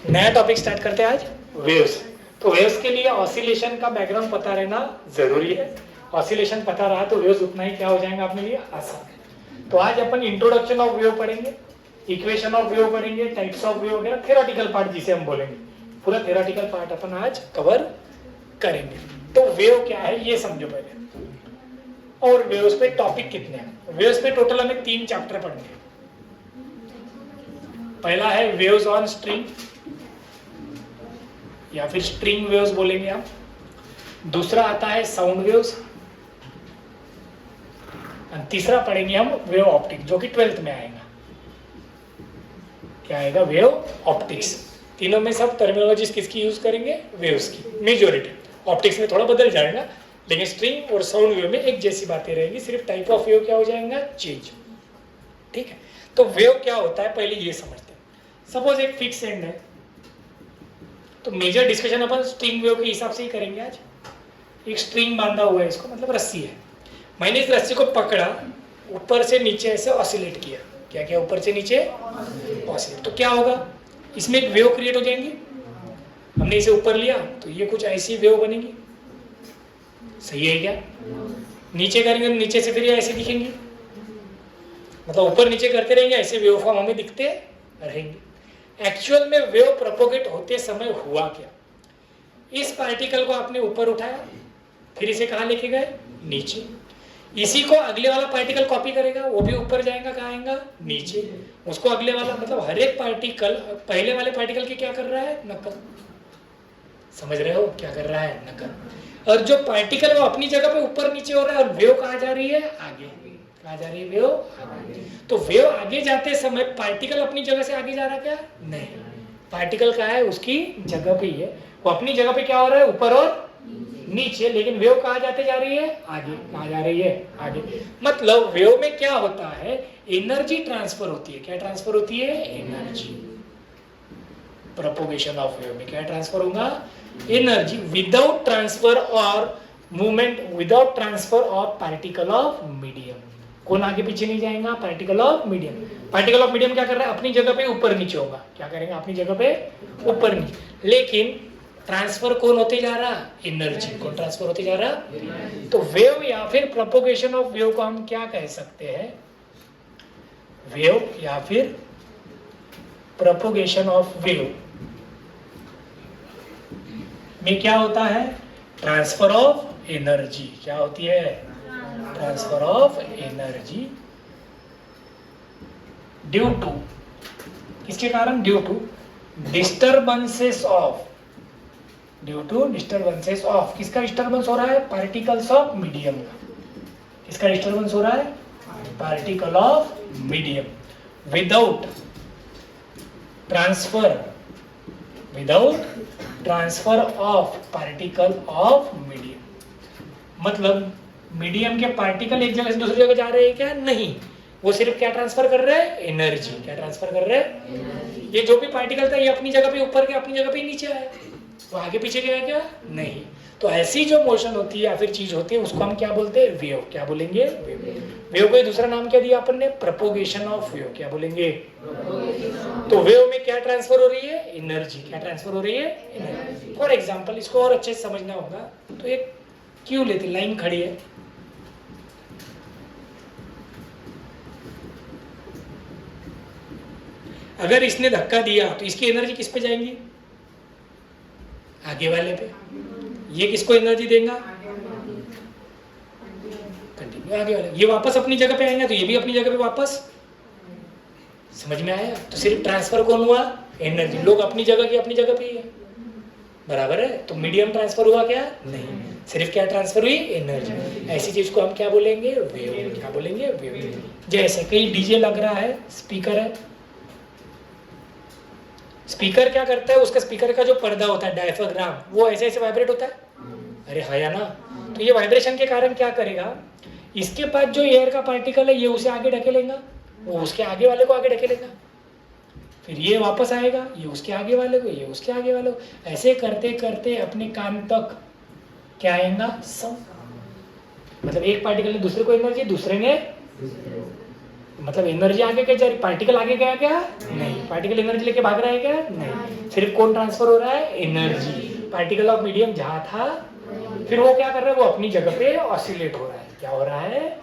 नया topic start करते हैं आज, वेव्स। तो वेव्स के लिए ऑसिलेशन का बैकग्राउंड पता रहना जरूरी है। ऑसिलेशन पता रहा तो वेव्स उतना ही क्या हो जाएगा अपने लिए आसान। तो आज अपन इंट्रोडक्शन ऑफ वेव पढ़ेंगे, इक्वेशन ऑफ वेव पढ़ेंगे, टाइप्स ऑफ वेव वगैरह, थेराटिकल पार्ट जिसे हम बोलेंगे, पूरा थेराटिकल पार्ट अपन आज कवर करेंगे। तो वेव क्या है ये समझो पहले, और वेव्स पे टॉपिक कितने हैं। वेव्स पे टोटल हमें 3 चैप्टर पढ़ने हैं। पहला है वेव्स ऑन स्ट्रिंग या फिर स्ट्रिंग वेव्स बोलेंगे आप। दूसरा आता है साउंड वेव्स, और तीसरा पढ़ेंगे हम वेव ऑप्टिक्स, जो कि 12th में आएगा। क्या आएगा? Wave optics. तीनों में सब टर्मिनोलॉजीज किसकी यूज करेंगे? वेव्स की मेजॉरिटी। ऑप्टिक्स में थोड़ा बदल जाएगा, लेकिन स्ट्रिंग और साउंड वेव में एक जैसी बातें रहेगी, सिर्फ टाइप ऑफ वेव क्या हो जाएगा? चेंज। ठीक है, तो वेव क्या होता है पहले ये समझते हैं। सपोज एक फिक्स एंड है, तो मेजर डिस्कशन अपन स्ट्रिंग वेव के हिसाब से ही करेंगे आज। एक स्ट्रिंग बांधा हुआ है, इसको मतलब रस्सी है, मैंने इस रस्सी को पकड़ा, ऊपर से नीचे ऐसे ऑसिलेट किया। क्या क्या? ऊपर से नीचे ऑसिलेट। तो क्या होगा? इसमें एक वेव क्रिएट हो जाएंगी। हमने इसे ऊपर लिया तो ये कुछ ऐसी वेव बनेगी। सही है क्या? नीचे करेंगे तो नीचे से फिर ये ऐसे दिखेंगी, मतलब ऊपर नीचे करते रहेंगे, ऐसे वेव फॉर्म हमें दिखते रहेंगे। एक्चुअल में वेव प्रोपोगेट होते समय हुआ क्या? इस पार्टिकल को आपने ऊपर उठाया, फिर इसे कहाँ लेके गए? नीचे। इसी को अगले वाला पार्टिकल कॉपी करेगा, वो भी ऊपर जाएगा, कहाँ आएगा? नीचे। उसको अगले वाला, मतलब हर एक पार्टिकल पहले वाले पार्टिकल की क्या कर रहा है? नकल। समझ रहे हो क्या कर रहा है? नकल। और जो पार्टिकल वो अपनी जगह पे ऊपर नीचे हो रहा है, और वेव कहाँ जा रही है? आगे। कहाँ जा रही है वेव? आगे। तो वेव आगे जाते समय पार्टिकल अपनी जगह से आगे जा रहा है क्या? नहीं, पार्टिकल कहाँ है? उसकी जगह पे ही है। वो अपनी जगह पे क्या हो रहा है? ऊपर और नीचे। लेकिन वेव कहाँ जाते जा रही है? आगे। कहाँ जा रही है? आगे। मतलब वेव में क्या होता है? एनर्जी ट्रांसफर होती है। क्या ट्रांसफर होती है? एनर्जी। प्रोपोगेशन ऑफ वेव में क्या ट्रांसफर होगा? एनर्जी, विदाउट ट्रांसफर और movement, without transfer of particle of medium. कौन आगे पीछे नहीं जाएगा? Particle of medium. Particle of medium क्या कर रहा है? अपनी जगह पे ऊपर नीचे होगा। क्या करेंगे? अपनी जगह पे ऊपर नीचे। लेकिन ट्रांसफर कौन होते जा रहा? एनर्जी। कौन ट्रांसफर होते जा रहा? तो वेव या फिर प्रोपोगेशन ऑफ वेव को हम क्या कह सकते हैं? वेव या फिर प्रोपोगेशन ऑफ वेव में क्या होता है? Transfer of energy. क्या होती है? Transfer of energy due to, किसके कारण? Due to disturbances of, due to disturbances of. किसका डिस्टर्बेंस हो रहा है? पार्टिकल्स ऑफ मीडियम का। किसका डिस्टर्बेंस हो रहा है? Particle of medium. Without transfer, without transfer of particle of medium. मतलब मीडियम के पार्टिकल एक जगह से दूसरी जगह जा रहे हैं क्या? नहीं, वो सिर्फ क्या ट्रांसफर कर रहे हैं? एनर्जी। क्या ट्रांसफर कर रहे हैं? ये जो भी पार्टिकल था ये अपनी जगह पे ऊपर के अपनी जगह पे नीचे आया, वो आगे पीछे गया क्या? नहीं। तो ऐसी जो मोशन होती है या फिर चीज होती है उसको हम क्या बोलते हैं? वेव। क्या बोलेंगे? वेव को दूसरा नाम क्या दिया अपन ने? Propagation of wave. क्या बोलेंगे? तो वेव में क्या ट्रांसफर हो रही है? एनर्जी। क्या ट्रांसफर हो रही है? एनर्जी। फॉर एग्जाम्पल, इसको और अच्छे से समझना होगा तो एक क्यों लेते, लाइन खड़ी है, अगर इसने धक्का दिया तो इसकी एनर्जी किस पे जाएंगी? आगे वाले पे। ये किसको एनर्जी देगा? कंटिन्यू आगे वाले। ये वापस अपनी जगह पे आएंगे तो ये भी अपनी जगह पे वापस। समझ में आया? तो सिर्फ ट्रांसफर कौन हुआ? एनर्जी। लोग अपनी जगह की अपनी जगह पे ही है, बराबर है। तो मीडियम ट्रांसफर हुआ क्या? नहीं, सिर्फ क्या ट्रांसफर हुई? एनर्जी। ऐसी चीज को हम क्या बोलेंगे? वेव। क्या बोलेंगे? वेव। जैसे कहीं डीजे लग रहा है, स्पीकर है, स्पीकर क्या करता है? उसका स्पीकर का जो पर्दा होता है, डायफ्राम, वो ऐसे ऐसे वाइब्रेट होता है। अरे हाँ या ना? तो ये वाइब्रेशन के कारण क्या करेगा? इसके पास जो एयर का पार्टिकल है ये उसे आगे ढकेलेगा, वो उसके आगे वाले को आगे ढकेलेगा, फिर ये वापस आएगा, ये उसके आगे वाले को, ये उसके आगे वाले को, ऐसे करते करते अपने कान तक क्या आएगा? सब। मतलब एक पार्टिकल ने दूसरे को एनर्जी, दूसरे ने, मतलब एनर्जी आगे क्या जा रही? पार्टिकल आगे गया क्या? नहीं। पार्टिकल एनर्जी लेके भाग रहा है क्या? नहीं। सिर्फ कौन ट्रांसफर हो रहा है? एनर्जी। पार्टिकल ऑफ मीडियम जहाँ था, फिर वो क्या कर रहा है? वो अपनी जगह पे ऑसिलेट हो रहा है। क्या हो रहा है?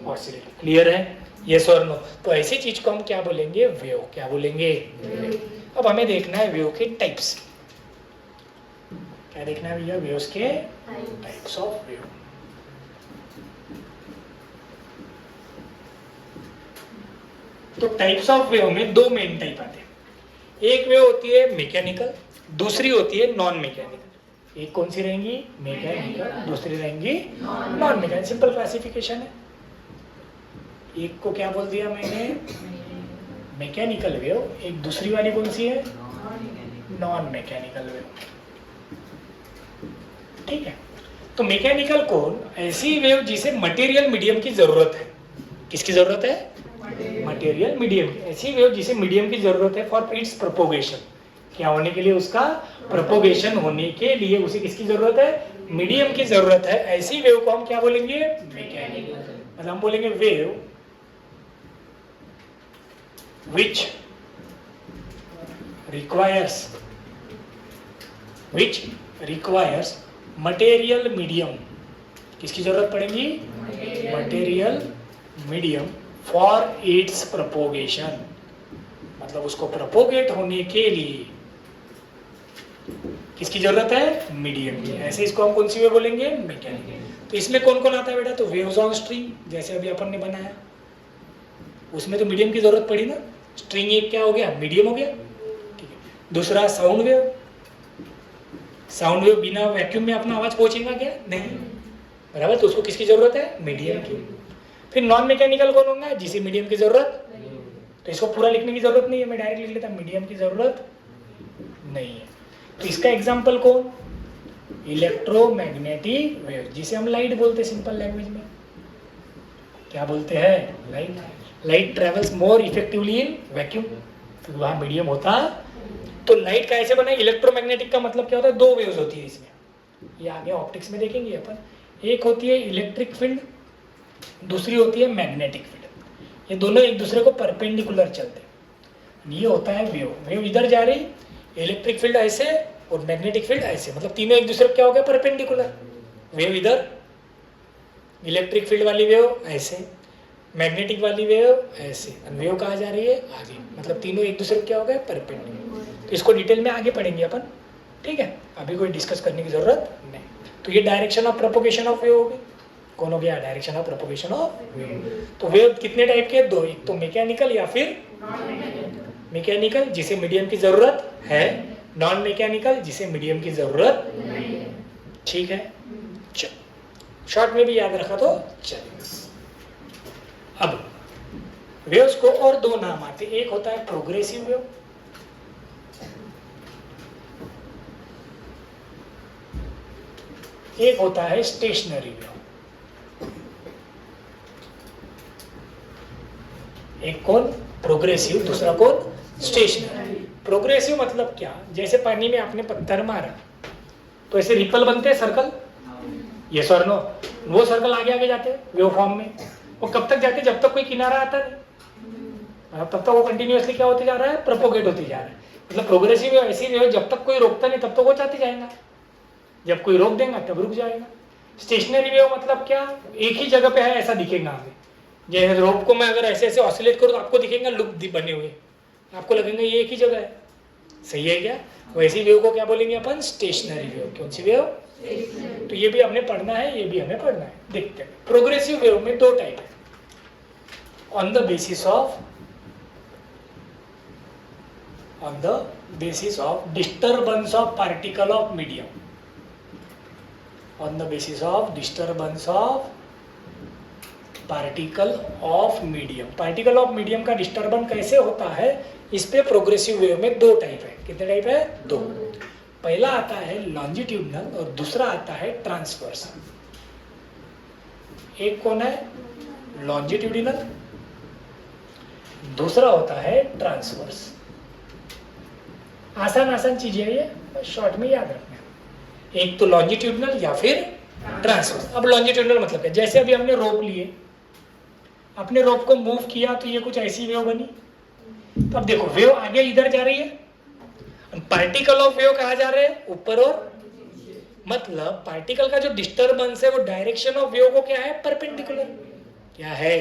ऑसिलेट। क्लियर है? यस और नो? तो ऐसी चीज को हम क्या बोलेंगे? वेव। क्या बोलेंगे? वेव। अब हमें देखना है वेव के टाइप्स। क्या देखना है भैया? वेव्स के टाइप्स ऑफ वेव। तो टाइप्स ऑफ वेव में दो मेन टाइप आते हैं। एक वेव होती है मैकेनिकल, दूसरी होती है नॉन मैकेनिकल। एक कौन सी रहेंगी? मैकेनिकल, दूसरी रहेंगी नॉन मैकेनिकल। सिंपल क्लासिफिकेशन है। एक को क्या बोल दिया मैंने? Mechanical wave. एक दूसरी वाली कौन सी है? Non mechanical wave. ठीक है। तो मैकेनिकल कौन? ऐसी वेव जिसे मटेरियल मीडियम की जरूरत है। किसकी जरूरत है? मटेरियल मीडियम की। ऐसी वेव जिसे मीडियम की जरूरत है फॉर इट्स प्रोपोगेशन। क्या होने के लिए? उसका प्रोपोगेशन होने के लिए उसे किसकी जरूरत है? मीडियम की जरूरत है। ऐसी वेव को हम क्या बोलेंगे? मैकेनिकल। मतलब हम बोलेंगे wave which requires material medium। किसकी जरूरत पड़ेगी? Material medium for its propagation. मतलब उसको प्रोपोगेट होने के लिए किसकी जरूरत है? मीडियम की। ऐसे इसको हम कौन सी वेव बोलेंगे? मैकेनिकल। तो इसमें कौन कौन आता है बेटा? तो वेव्स ऑन स्ट्रिंग, जैसे अभी अपन ने बनाया, उसमें तो मीडियम की जरूरत पड़ी ना। स्ट्रिंग एक क्या हो गया? मीडियम हो गया। ठीक है। दूसरा साउंड वेव। साउंड वेव बिना वैक्यूम में अपना आवाज पहुंचेगा क्या? नहीं। बराबर। तो उसको किसकी जरूरत है? मीडियम की। फिर नॉन मैकेनिकल कौन होगा? जिसे मीडियम की जरूरत नहीं। तो इसको पूरा लिखने की जरूरत नहीं है, मैं डायरेक्ट लिख लेता, मीडियम की जरूरत नहीं है। तो इसका एग्जाम्पल कौन? इलेक्ट्रोमैग्नेटिक वेव, जिसे हम लाइट बोलते हैं सिंपल लैंग्वेज में। क्या बोलते हैं? Light. Light travels more effectively in vacuum. तो वहाँ मीडियम होता। तो लाइट का ऐसे बना। इलेक्ट्रोमैग्नेटिक का मतलब क्या होता है? दो वेव्स होती है इसमें। ये आगे ऑप्टिक्स में देखेंगे अपन। एक होती है इलेक्ट्रिक फील्ड, दूसरी होती है मैग्नेटिक फील्ड। ये दोनों एक दूसरे को परपेंडिकुलर चलते हैं। ये होता है वेव। वेव इधर जा रही, इलेक्ट्रिक फील्ड ऐसे और मैग्नेटिक फील्ड ऐसे, मतलब तीनों एक दूसरे को क्या हो गया? परपेंडिकुलर। वेव इधर, इलेक्ट्रिक फील्ड वाली वेव ऐसे, मैग्नेटिक वाली वेव ऐसे, वेव कहाँ जा रही है? आगे। मतलब तीनों एक दूसरे को क्या हो गए? परपेंडिकुलर। तो इसको डिटेल में आगे पढ़ेंगे अपन। ठीक है, अभी कोई डिस्कस करने की जरूरत नहीं। तो ये direction of propagation of wave होगी। कौन हो गया? Direction of propagation of wave. तो वेव कितने टाइप के? दो। एक तो मैकेनिकल या फिर मैकेनिकल जिसे मीडियम की जरूरत है, नॉन मैकेनिकल जिसे मीडियम की जरूरत नहीं है। ठीक है, शॉर्ट में भी याद रखा तो चलेगा। अब वेव्स को और दो नाम आते। एक होता है प्रोग्रेसिव वेव, एक होता है स्टेशनरी वेव। एक कौन? प्रोग्रेसिव, दूसरा कौन? स्टेशनरी। प्रोग्रेसिव मतलब क्या? जैसे पानी में आपने पत्थर मारा तो ऐसे रिपल बनते हैं, सर्कल। यस और नो? वो सर्कल आगे आगे जाते हैं वेव फॉर्म में। वो कब तक जाते? जब तक कोई किनारा आता नहीं, तब तक वो कंटिन्यूअसली क्या होते जा रहा है? प्रोपोगेट होते जा रहा है। मतलब प्रोग्रेसिव वेव ऐसी वेव, जब तक कोई रोकता नहीं तब तक वो जाते जाएगा, जब कोई रोक देगा तब रुक जाएगा। स्टेशनरी वेव मतलब क्या? एक ही जगह पे है ऐसा दिखेगा हमें। जैसे रोप को मैं अगर ऐसे ऐसे ऑसिलेट करूँ तो आपको दिखेगा लूप बने हुए, आपको लगेगा ये एक ही जगह है। सही है क्या? वैसी वेव को क्या बोलेंगे अपन? Stationary wave. कौन सी वेव? तो ये भी हमने पढ़ना है, ये भी हमें पढ़ना है। देखते हैं। प्रोग्रेसिव वेव में दो टाइप है। On the basis of disturbance of particle of medium. On the basis of disturbance of particle of medium. Particle of medium का डिस्टर्बेंस कैसे होता है, इस पे प्रोग्रेसिव वेव में दो टाइप है। कितने टाइप है? दो। पहला आता है लॉन्जिट्यूडनल और दूसरा आता है ट्रांसवर्स। एक कौन है? लॉन्जिट्यूडिनल, दूसरा होता है ट्रांसवर्स। आसान आसान चीजें है ये, शॉर्ट में याद रखना। एक तो लॉन्जिट्यूडनल या फिर ट्रांसवर्स। अब लॉन्जिट्यूडनल मतलब क्या? जैसे अभी हमने रोप लिए, अपने रोप को मूव किया तो ये कुछ ऐसी वेव बनी। तो अब देखो वेव आगे इधर जा रही है, पार्टिकल ऑफ वेव कहा जा रहे हैं ऊपर और, मतलब पार्टिकल का जो डिस्टरबेंस है वो डायरेक्शन ऑफ वेव को क्या है, परपेंडिकुलर। क्या है,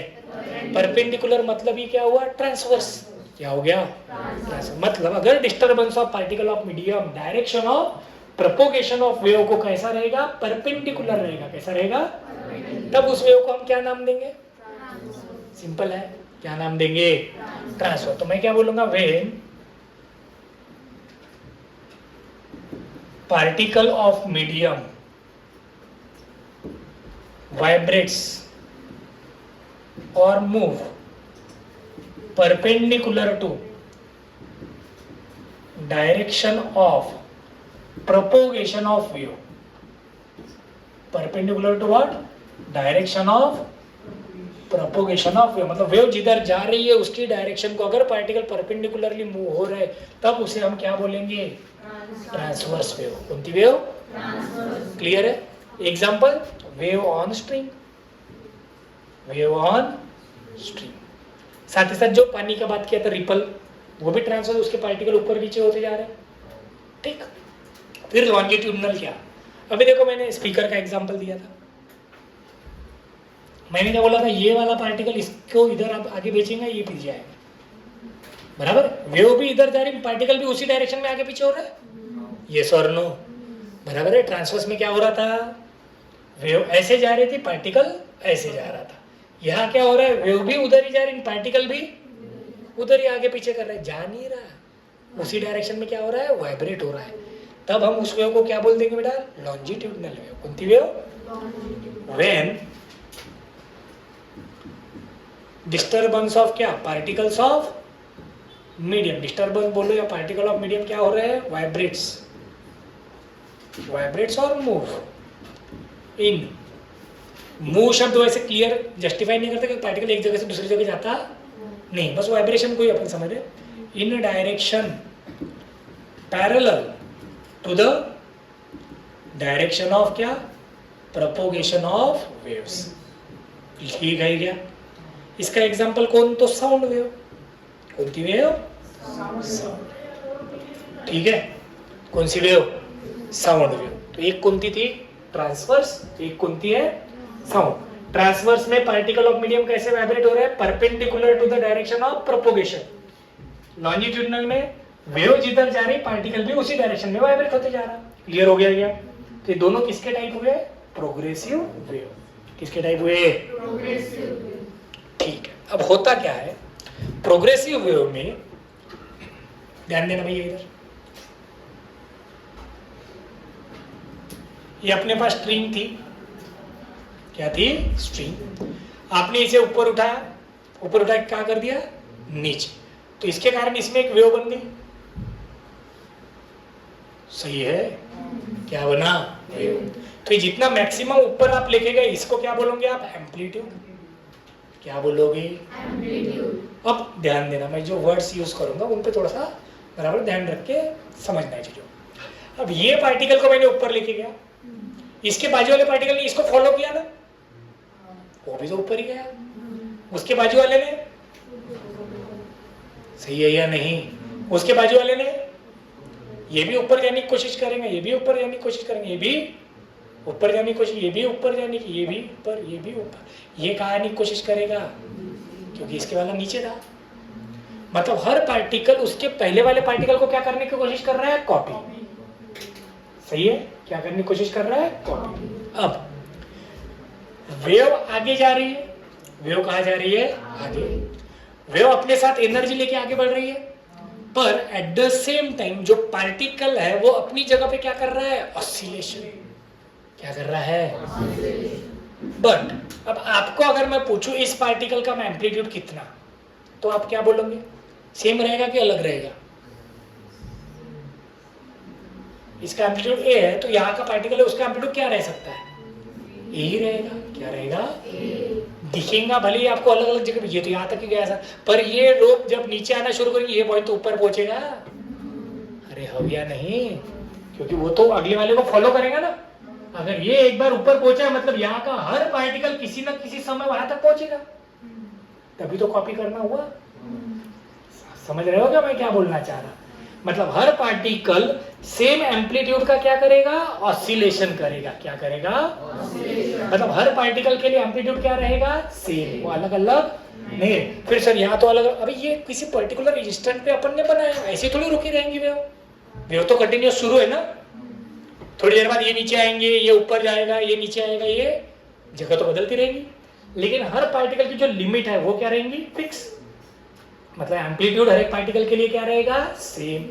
परपेंडिकुलर। मतलब ये क्या हुआ, ट्रांसवर्स। क्या हो गया, मतलब अगर disturbance of particle of medium direction of propagation of wave को कैसा रहेगा, परपेंडिकुलर रहेगा। कैसा रहेगा, तब उस वेव को हम क्या नाम देंगे, सिंपल है, क्या नाम देंगे, ट्रांसफर। तो मैं क्या बोलूंगा, when particle of medium vibrates और move perpendicular to direction of propagation of wave. Perpendicular to what, direction of propagation of wave. मतलब वेव जिधर जा रही है उसकी डायरेक्शन को अगर पार्टिकल परपेंडिकुलरली मूव हो रहे तब उसे हम क्या बोलेंगे, ट्रांसवर्स वेव। कौन सी वेव, क्लियर है। Example, wave on string, wave on string. साथ ही साथ जो पानी का बात किया था रिपल, वो भी ट्रांसफर, उसके पार्टिकल ऊपर नीचे होते जा रहे हैं, ठीक। फिर लॉन्जिट्यूडनल क्या, अभी देखो मैंने स्पीकर का एग्जांपल दिया था, मैंने क्या बोला था, ये वाला पार्टिकल इसको इधर आप आगे भेजेंगे, ये पीछे जाएगा, बराबर। वेव भी इधर जा रही, पार्टिकल भी उसी डायरेक्शन में आगे पीछे हो रहा है, यस और नो, बराबर है। ट्रांसवर्स में क्या हो रहा था, वेव ऐसे जा रही थी, पार्टिकल ऐसे जा रहा था। यहाँ क्या हो रहा है, वेव भी उधर ही जा रही है, पार्टिकल भी उधर ही आगे पीछे कर रहा है, जा नहीं रहा, उसी डायरेक्शन में क्या हो रहा है, वाइब्रेट हो रहा है। तब हम उस वेव को क्या बोल देंगे बेटा, लॉन्जिट्यूडनल वेव। कौन सी वेव, व्हेन डिस्टर्बेंस ऑफ क्या, पार्टिकल्स ऑफ मीडियम, डिस्टर्बेंस बोलो या पार्टिकल ऑफ मीडियम क्या हो रहे हैं, वाइब्रेट्स, वाइब्रेट्स और मूव इन। मूव शब्द वैसे क्लियर जस्टिफाई नहीं करते कि पार्टिकल एक जगह से दूसरी जगह जाता नहीं, बस वाइब्रेशन को ही अपन समझ रहे, in direction parallel to the direction of क्या, प्रोपोगेशन ऑफ वेव्स। ठीक है क्या, इसका एग्जांपल कौन, तो साउंड वेव। कौन सी वेव, साउंड, ठीक है। कौन सी वेव, साउंड वेव। तो एक कौन सी थी, ट्रांसवर्स, एक कौन सी है, साउंड। ट्रांसवर्स में पार्टिकल ऑफ मीडियम कैसे वाइब्रेट हो रहे हैं, perpendicular to the direction of propagation. Longitudinal में वेव जिधर जा रही, पार्टिकल भी उसी डायरेक्शन में वाइब्रेट होते जा रहा। क्लियर हो गया क्या। तो ये दोनों किसके टाइप हुए, प्रोग्रेसिव वेव। किसके टाइप हुए, प्रोग्रेसिव। ठीक है, अब होता क्या है प्रोग्रेसिव वेव में, ध्यान देना भैया इधर, ये अपने पास स्ट्रिंग थी, क्या थी, स्ट्रिंग। आपने इसे ऊपर उठाया, ऊपर उठा के क्या कर दिया, नीचे, तो इसके कारण इसमें एक वेव बन गई। सही है, क्या बना, वेव। तो ये जितना मैक्सिमम ऊपर आप लेके गए इसको क्या बोलोगे आप, एम्पलीट्यूड। क्या बोलोगे, एम्पलीट्यूड। अब ध्यान देना, मैं जो वर्ड्स यूज करूंगा उन पे थोड़ा सा बराबर ध्यान रख के समझना है चीजों। अब ये पार्टिकल को मैंने ऊपर लेके गया, इसके बाजू वाले पार्टिकल ने इसको फॉलो किया ना, वो भी तो ऊपर ही गया, उसके बाजू वाले ने, सही है या नहीं, उसके बाजू वाले ने, ये भी ऊपर जाने की कोशिश करेंगे, ये भी ऊपर जाने की कोशिश करेंगे, ये भी ऊपर जाने की कोशिश, ये भी ऊपर जाने की, ये भी ऊपर, ये भी ऊपर, ये कहाँ आने की कोशिश करेगा, क्योंकि इसके वाला नीचे था। मतलब हर पार्टिकल उसके पहले वाले पार्टिकल को क्या करने की कोशिश कर रहा है, कॉपी। सही है, क्या करने की कोशिश कर रहा है, कॉपी। अब वेव आगे जा रही है, वेव कहाँ जा रही है, आगे। वेव अपने साथ एनर्जी लेके आगे बढ़ रही है, पर एट द सेम टाइम जो पार्टिकल है वो अपनी जगह पे क्या कर रहा है, ऑसिलेशन। क्या कर रहा है, बट अब आपको अगर मैं पूछूं इस पार्टिकल का एम्पलीट्यूड कितना, तो आप क्या बोलोगे, सेम रहेगा कि अलग रहेगा। इसका एम्पलीट्यूड ए है तो यहाँ का पार्टिकल है, उसका एम्पलीट्यूड क्या रह सकता है, ए ही रहेगा। क्या रहेगा, दिखेगा भले ही आपको अलग अलग जगह, ये तो यहाँ तक ही गया था, पर ये रोप जब नीचे आना शुरू करेंगे ये पॉइंट तो ऊपर पहुंचेगा। अरे हविया नहीं, क्योंकि वो तो अगले वाले को फॉलो करेगा ना। अगर ये एक बार ऊपर पहुंचा मतलब यहाँ का हर पार्टिकल किसी न किसी समय वहां तक पहुंचेगा, तभी तो कॉपी करना हुआ। समझ रहे हो क्या मैं क्या बोलना चाह रहा, मतलब हर पार्टिकल सेम एम्पलीट्यूड का क्या करेगा, ऑसिलेशन करेगा। क्या करेगा, मतलब हर पार्टिकल के लिए एम्पलीट्यूड क्या रहेगा, सेम, वो अलग अलग नहीं। फिर सर यहाँ तो अलग, अभी ये किसी पर्टिकुलर इंस्टेंट पे अपन ने बनाया, ऐसे थोड़ी रुकी रहेंगी वेव। वेव तो कंटिन्यूस शुरू है ना, थोड़ी देर बाद ये नीचे आएंगे, ये ऊपर जाएगा, ये नीचे आएगा, ये जगह तो बदलती रहेगी, लेकिन हर पार्टिकल की जो लिमिट है वो क्या रहेंगी, फिक्स। मतलब एम्पलीट्यूड हर एक पार्टिकल के लिए क्या रहेगा, सेम।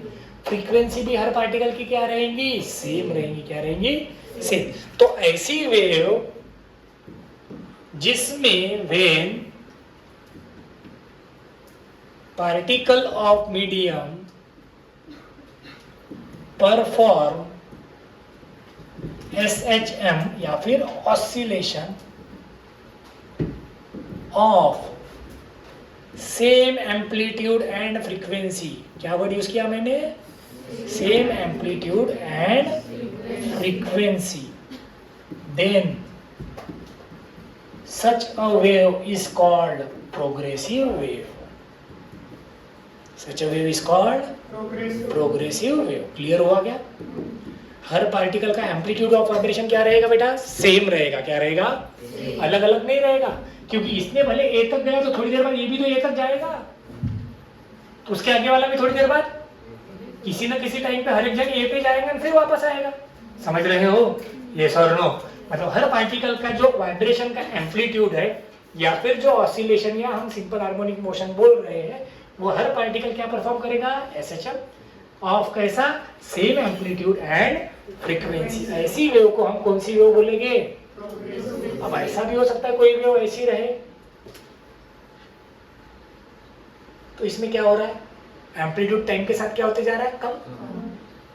फ्रीक्वेंसी भी हर पार्टिकल की क्या रहेंगी, सेम रहेंगी। क्या रहेंगी, सेम। तो ऐसी वेव जिसमें when particle of medium perform SHM या फिर oscillation of same amplitude and frequency, क्या वर्ड यूज किया मैंने, same amplitude and frequency, then such a wave is called progressive wave. Such a wave is called progressive wave. Clear हुआ क्या? हर particle का amplitude of vibration क्या रहेगा बेटा, सेम रहेगा। क्या रहेगा, अलग अलग नहीं रहेगा, क्योंकि इसने भले ए तक गया तो थोड़ी देर बाद ये भी तो ए तक जाएगा, तो उसके आगे वाला भी थोड़ी देर बाद किसी न किसी टाइम पे हर एक जगह ए पे जाएगा फिर वापस आएगा। समझ रहे हो, ये सर नो। मतलब हर पार्टिकल का जो वाइब्रेशन का एम्पलीट्यूड है या फिर जो ऑसिलेशन या हम सिंपल हार्मोनिक मोशन बोल रहे हैं, वो हर पार्टिकल क्या परफॉर्म करेगा, SHM ऑफ कैसा, सेम एम्पलीट्यूड एंड फ्रीक्वेंसी। ऐसी वेव को हम कौन सी वेव बोलेंगे, अब ऐसा भी हो सकता है कोई वेव ऐसी रहे, तो इसमें क्या हो रहा है, एम्पलीट्यूड टाइम के साथ क्या होते जा रहा है, कम,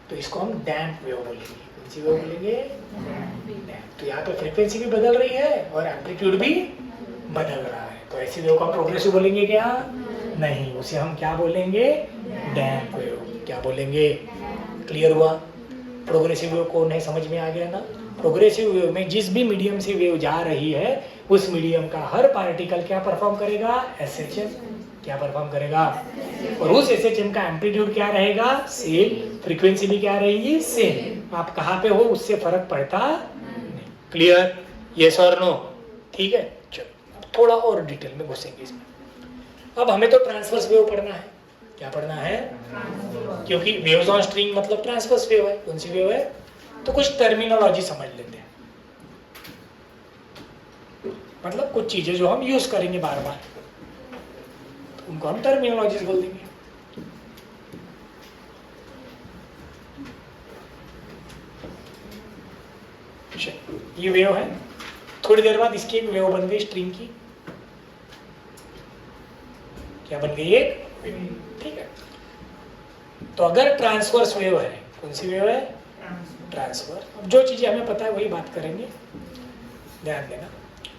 तो इसको हम डैम्प वेव बोलेंगे। कौन सी वेव बोलेंगे, डैम्प। तो यहाँ पे फ्रीक्वेंसी भी बदल रही है और एम्पलीट्यूड भी बदल रहा है, तो ऐसी वेव को हम प्रोग्रेसिव बोलेंगे क्या, नहीं, उसे हम क्या बोलेंगे, डैम्प वेव। क्या बोलेंगे, क्लियर हुआ? प्रोग्रेसिव वेव कौन है, समझ में आ गया ना? प्रोग्रेसिव वेव में जिस भी मीडियम से वेव जा रही है उस मीडियम का हर पार्टिकल क्या परफॉर्म करेगा, SHM। क्या परफॉर्म करेगा, और उस SHM का एम्पलीट्यूड क्या रहेगा, सेम, फ्रीक्वेंसी भी क्या रहेगी, सेम। आप कहाँ पे हो उससे फर्क पड़ता नहीं। क्लियर, यस और नो? ठीक है, चलो थोड़ा और डिटेल में घुसेंगे इसमें। अब हमें तो ट्रांसवर्स वेव पढ़ना है। क्या पढ़ना है, क्योंकि वेव्स ऑन स्ट्रिंग मतलब ट्रांसवर्स वेव है। कौन सी वेव है, तो कुछ टर्मिनोलॉजी समझ लेते हैं, मतलब कुछ चीजें जो हम यूज करेंगे बार बार, तो उनको हम टर्मिनोलॉजीज बोल देंगे। ये वेव है, थोड़ी देर बाद इसकी एक वेव बन गई स्ट्रिंग की। क्या बन गई, एक, ठीक है। तो अगर ट्रांसवर्स वेव है, कौन सी वेव है, ट्रांसवर्स। अब जो चीजें हमें पता है वही बात करेंगे, ध्यान देना।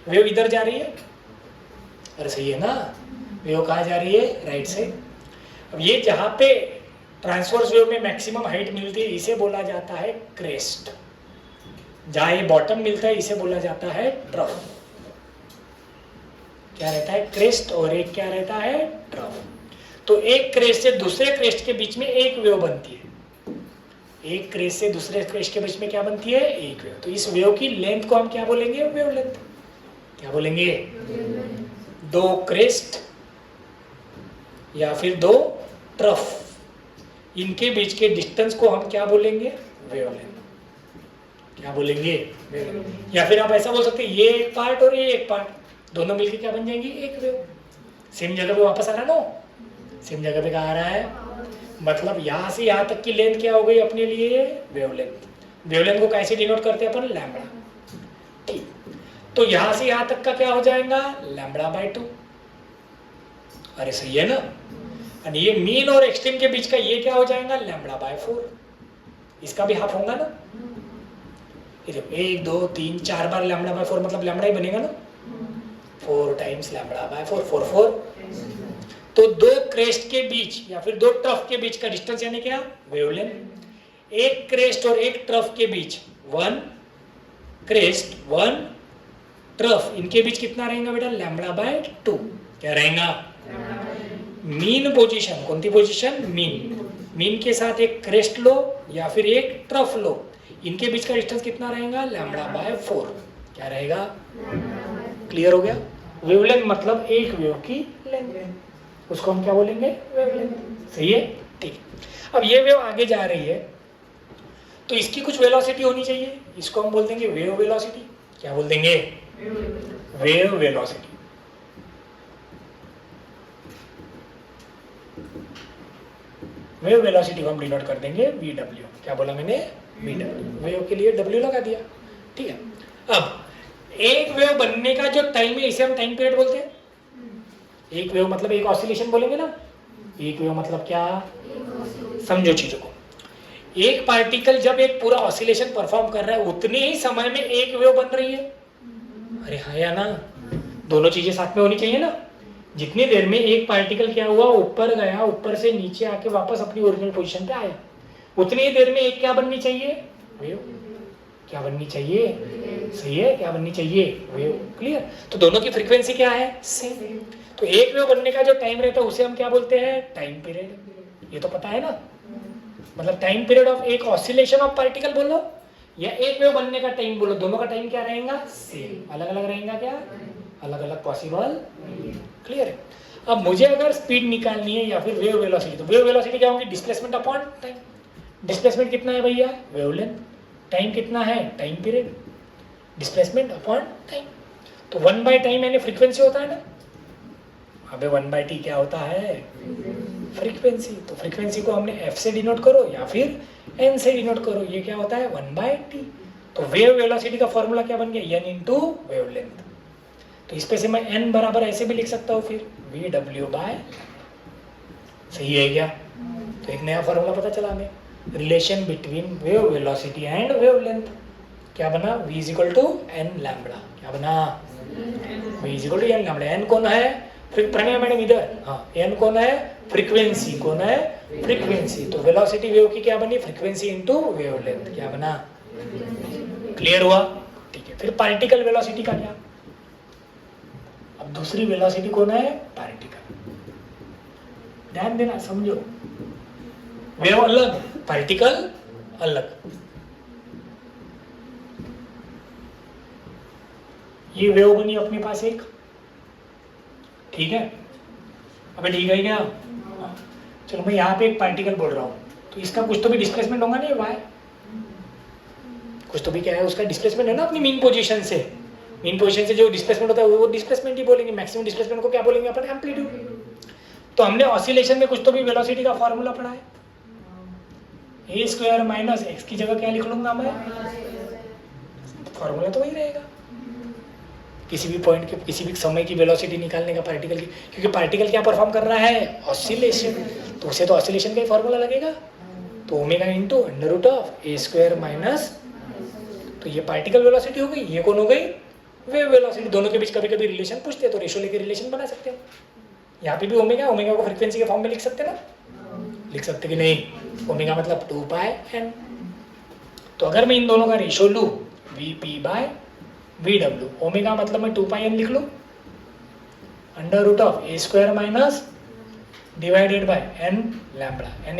वेव इधर जा रही है, अरे सही है ना, वेव कहाँ जा रही है, राइट से। अब ये जहाँ पे ट्रांसवर्स वेव में मैक्सिमम हाइट मिलती है इसे बोला जाता है क्रेस्ट, जहाँ ये बॉटम मिलता है इसे बोला जाता है ट्रफ। क्या रहता है, क्रेस्ट, और एक क्या रहता है, ट्रफ। तो एक क्रेस्ट से दूसरे क्रेस्ट के बीच में एक वेव बनती है, एक क्रेस्ट से दूसरे क्रेस्ट के बीच में क्या बनती है, एक वेव। तो इस वेव की लेंथ को हम क्या बोलेंगे, वेव लेंथ। क्या बोलेंगे, दो क्रेस्ट या फिर दो ट्रफ, इनके बीच के डिस्टेंस को हम क्या बोलेंगे, वेव लेंथ। क्या बोलेंगे, वेव लेंथ। या फिर आप ऐसा बोल सकते हैं, ये एक पार्ट और ये एक पार्ट, दोनों मिलकर क्या बन जाएंगी, एक वेव। सेम जगह पे वापस आ रहा है ना, सेम जगह पे कहाँ आ रहा है, मतलब यहाँ से यहाँ तक की लेंथ क्या हो गई अपने लिए, वेवलेंथ। वेवलेंथ को कैसे डिनोट करते हैं अपन, लैम्बडा। ठीक, तो यहाँ से यहाँ तक का क्या हो जाएगा, λ/2। अरे सही है ना। और ये मीन और एक्सट्रीम के बीच का ये क्या हो जाएगा, λ/4। इसका भी हाफ होगा ना, ये देखो 1 2 3 4 बार λ/4, मतलब लैम्बडा ही बनेगा ना, 4 टाइम्स λ/4, 4 4। तो दो क्रेस्ट के बीच या फिर दो ट्रफ के बीच का डिस्टेंस यानी क्या, वेवलेंथ। एक क्रेस्ट और एक ट्रफ के बीच, 1 क्रेस्ट 1 ट्रफ, इनके बीच कितना रहेगा बेटा, λ/2। क्या रहेगा, मीन पोजीशन। कौन सी पोजीशन, मीन। मीन के साथ एक क्रेस्ट लो या फिर एक ट्रफ लो, इनके बीच का डिस्टेंस कितना रहेगा, लैम्बडा बाय 4। क्या रहेगा, क्लियर हो गया। वेवलेंथ मतलब एक वेव की लेंथ, उसको हम क्या बोलेंगे, वेवलेंथ। सही है, ठीक। अब ये वेव आगे जा रही है तो इसकी कुछ वेलोसिटी होनी चाहिए, इसको हम बोल देंगे वेव वेलोसिटी। क्या बोल देंगे, वेव वेलोसिटी। वेव वेलोसिटी को हम डिनोट कर देंगे VW। क्या बोला मैंने, VW। वेव के लिए W लगा दिया, ठीक है। अब एक वेव बनने का जो टाइम है इसे हम टाइम पीरियड बोलते हैं। एक वेव मतलब एक ऑसिलेशन बोलेंगे ना, एक वेव मतलब क्या, समझो चीजों को। एक पार्टिकल जब एक पूरा ऑसिलेशन परफॉर्म कर रहा है उतने ही समय में एक वेव बन रही है। अरे हाँ या ना, दोनों चीजें साथ में होनी चाहिए ना। जितनी देर में एक पार्टिकल क्या हुआ, ऊपर गया, ऊपर से नीचे आके वापस अपनी ओरिजिनल पोजीशन पे आया, उतनी ही देर में एक क्या बननी चाहिए, वेव। क्या बननी चाहिए, सही है, क्या बननी चाहिए, वेव। क्लियर। तो दोनों की फ्रीक्वेंसी क्या है, सेम। तो एक वेव बनने का जो टाइम रहता है उसे हम क्या बोलते हैं, टाइम पीरियड। ये तो पता है ना, मतलब टाइम पीरियड ऑफ एक ऑसिलेशन ऑफ पार्टिकल बोलो या एक वेव बनने का टाइम बोलो, दोनों का टाइम क्या रहेगा, सेम। अलग अलग रहेगा क्या, अलग अलग पॉसिबल। क्लियर है। अब मुझे अगर स्पीड निकालनी है या फिर वेव वेलोसिटी, तो वेव वेलोसिटी क्या होगी, डिस्प्लेसमेंट अपॉन टाइम। डिस्प्लेसमेंट कितना है भैया, वेवलेंथ। टाइम कितना है, time period. Displacement upon time, तो 1 by टाइम यानी फ्रीक्वेंसी होता है ना। अबे 1/t क्या होता है, फ्रीक्वेंसी। तो फ्रीक्वेंसी को हमने f से डिनोट करो या फिर n से डिनोट करो, ये क्या होता है 1/t। तो वेव वेलोसिटी का फॉर्मूला क्या बन गया, n इंटू वेवलेंथ। तो इस पे से मैं n बराबर ऐसे भी लिख सकता हूँ फिर VW बाय, सही है क्या। तो एक नया फॉर्मूला पता चला हमें, relation between wave velocity and wavelength. क्या बना, v is equal to n lambda. क्या बना, v is equal to n lambda. n कौन है, प्रणय मैडम इधर, हाँ, n कौन है, फ्रीक्वेंसी। कौन है, फ्रीक्वेंसी। तो वेलोसिटी वेव की क्या बनी, फ्रीक्वेंसी इनटू वेवलेंथ। क्या बना, क्लियर हुआ, ठीक है। फिर पार्टिकल वेलोसिटी का क्या, अब दूसरी वेलोसिटी कौन है, पार्टिकल। ध्यान देना, समझो, वेव अलग, पार्टिकल अलग। ये वेव बनी अपने पास एक, ठीक है। अबे ठीक है क्या, चलो मैं यहाँ पे एक पार्टिकल बोल रहा हूँ, तो इसका कुछ तो भी डिस्प्लेसमेंट होगा नहीं, वाई कुछ तो भी क्या है, उसका डिस्प्लेसमेंट है ना अपनी मीन पोजीशन से। मीन पोजीशन से जो डिस्प्लेसमेंट होता है वो डिस्प्लेसमेंट ही बोलेंगे। मैक्सिमम डिस्प्लेसमेंट को क्या बोलेंगे अपन, एम्पलीट्यूड। तो हमने ऑसिलेशन में कुछ तो भी वेलोसिटी का फॉर्मूला पढ़ा है, ए स्क्वायर माइनस एक्स की जगह क्या लिख लूंगा मैं, फॉर्मूला तो वही रहेगा। किसी भी पॉइंट के किसी भी समय की वेलोसिटी निकालने का पार्टिकल की, क्योंकि पार्टिकल क्या परफॉर्म कर रहा है, ऑसिलेशन, तो उसे तो ऑसिलेशन का ही फॉर्मूला लगेगा। तो omega into under root of a square minus, तो ये पार्टिकल वेलोसिटी हो गई, ये कौन हो गई, वेव वेलोसिटी। दोनों के बीच कभी कभी रिलेशन पूछते हैं तो रेशो लेके रिलेशन बना सकते हो। यहाँ पे भी ओमेगा, ओमेगा को फ्रीक्वेंसी के फॉर्म में लिख सकते ना, लिख सकते कि नहीं। ओमेगा मतलब 2πn। तो अगर मैं इन दोनों का रेशो लूँ Vp/VW, ओमेगा मतलब मैं 2πn लिख लूँ under root of a square minus divided by n lambda, n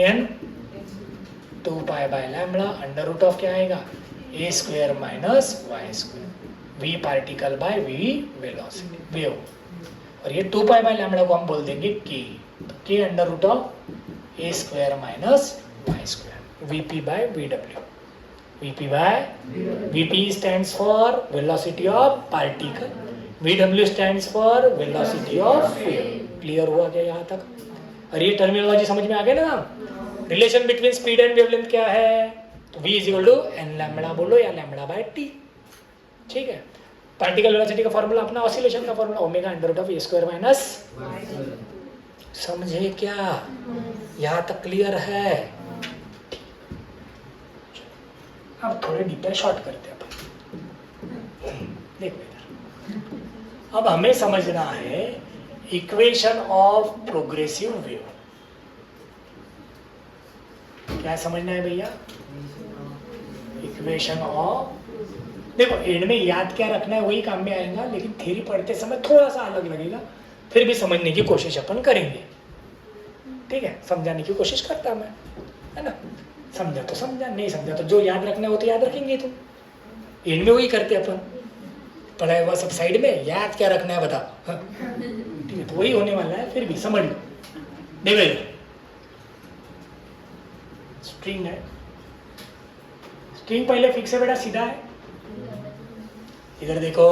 2π/लैम्बडा अंडर रूट ऑफ क्या आएगा, a square minus y square, v particle by v velocity, wave. और ये 2π/लैम्बडा को हम बोल देंगे k, तो k under root of a square minus y square, Vp/VW। Vp stands for velocity of particle, VW stands for velocity of wave। Clear हुआ क्या यहाँ तक। और ये टर्मिनोलॉजी समझ में आ गया ना। Relation between speed and wavelength क्या है, तो v is equal to n lambda बोलो या λ/t, ठीक है। पार्टिकल वेलोसिटी का फॉर्मूला अपना ऑसिलेशन का formula omega under root of a square minus, समझे क्या, यहाँ तक क्लियर है। अब थोड़े डीपर शॉर्ट करते हैं अपन, देखो इधर। अब हमें समझना है इक्वेशन ऑफ प्रोग्रेसिव वेव। क्या समझना है भैया, इक्वेशन ऑफ, देखो एंड में याद क्या रखना है वही काम में आएगा, लेकिन थ्योरी पढ़ते समय थोड़ा सा अलग लगेगा, फिर भी समझने की कोशिश अपन करेंगे। ठीक है, समझाने की कोशिश करता मैं, है ना। समझा तो समझा, नहीं समझा तो जो याद रखना हो तो याद रखेंगे तुम। इनमें वही करते अपन, पढ़ाया हुआ सब साइड में, याद क्या रखना है बताओ। हाँ? ठीक है, तो वही होने वाला है। फिर भी समझ लो। देखो स्ट्रिंग है, स्ट्रिंग पहले फिक्स है बेटा, सीधा है। इधर देखो,